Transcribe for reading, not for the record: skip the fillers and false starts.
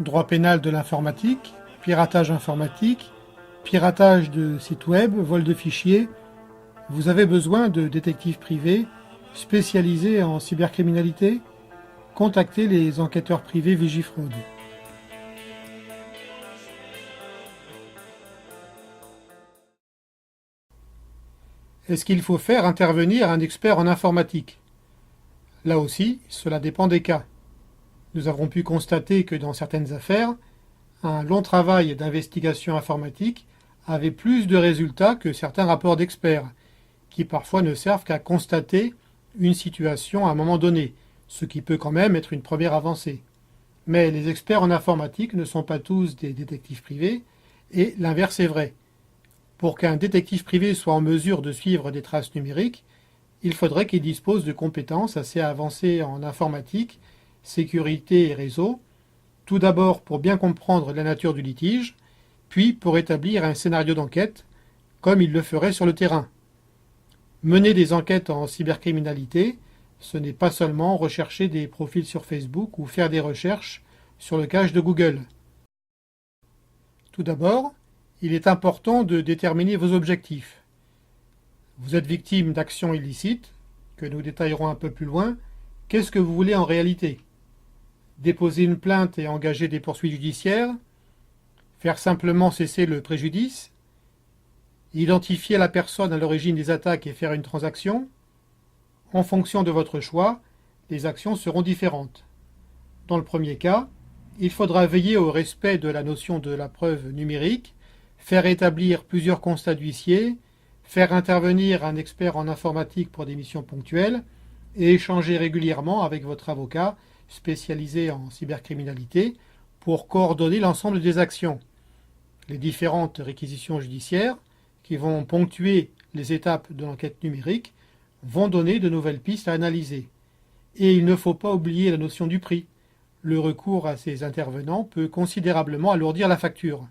Droit pénal de l'informatique, piratage informatique, piratage de sites web, vol de fichiers. Vous avez besoin de détectives privés spécialisés en cybercriminalité? Contactez les enquêteurs privés Vigifraude. Est-ce qu'il faut faire intervenir un expert en informatique? Là aussi, cela dépend des cas. Nous avons pu constater que dans certaines affaires, un long travail d'investigation informatique avait plus de résultats que certains rapports d'experts, qui parfois ne servent qu'à constater une situation à un moment donné, ce qui peut quand même être une première avancée. Mais les experts en informatique ne sont pas tous des détectives privés, et l'inverse est vrai. Pour qu'un détective privé soit en mesure de suivre des traces numériques, il faudrait qu'il dispose de compétences assez avancées en informatique, sécurité et réseau, tout d'abord pour bien comprendre la nature du litige, puis pour établir un scénario d'enquête, comme il le ferait sur le terrain. Mener des enquêtes en cybercriminalité, ce n'est pas seulement rechercher des profils sur Facebook ou faire des recherches sur le cache de Google. Tout d'abord, il est important de déterminer vos objectifs. Vous êtes victime d'actions illicites, que nous détaillerons un peu plus loin. Qu'est-ce que vous voulez en réalité? Déposer une plainte et engager des poursuites judiciaires? Faire simplement cesser le préjudice? Identifier la personne à l'origine des attaques et faire une transaction? En fonction de votre choix, les actions seront différentes. Dans le premier cas, il faudra veiller au respect de la notion de la preuve numérique, faire établir plusieurs constats d'huissier, faire intervenir un expert en informatique pour des missions ponctuelles et échanger régulièrement avec votre avocat spécialisé en cybercriminalité pour coordonner l'ensemble des actions. Les différentes réquisitions judiciaires qui vont ponctuer les étapes de l'enquête numérique vont donner de nouvelles pistes à analyser. Et il ne faut pas oublier la notion du prix. Le recours à ces intervenants peut considérablement alourdir la facture.